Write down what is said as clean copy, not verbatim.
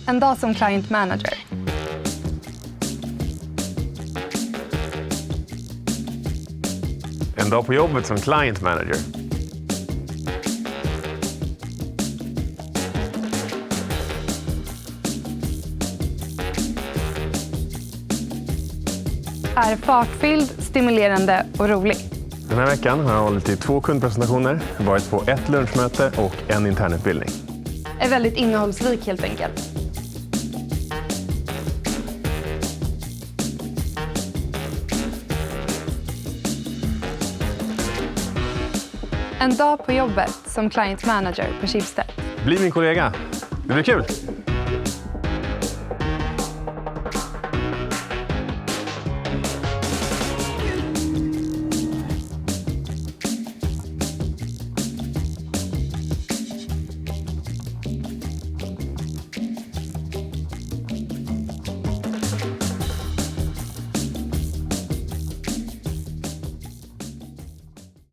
En dag som client manager. En dag på jobbet som client manager. Är fartfylld, stimulerande och rolig. Den här veckan har jag hållit i 2 kundpresentationer, varit på 1 lunchmöte och en internutbildning. Är väldigt innehållsrik helt enkelt. En dag på jobbet som client manager på Schibsted. Bli min kollega. Det blir kul!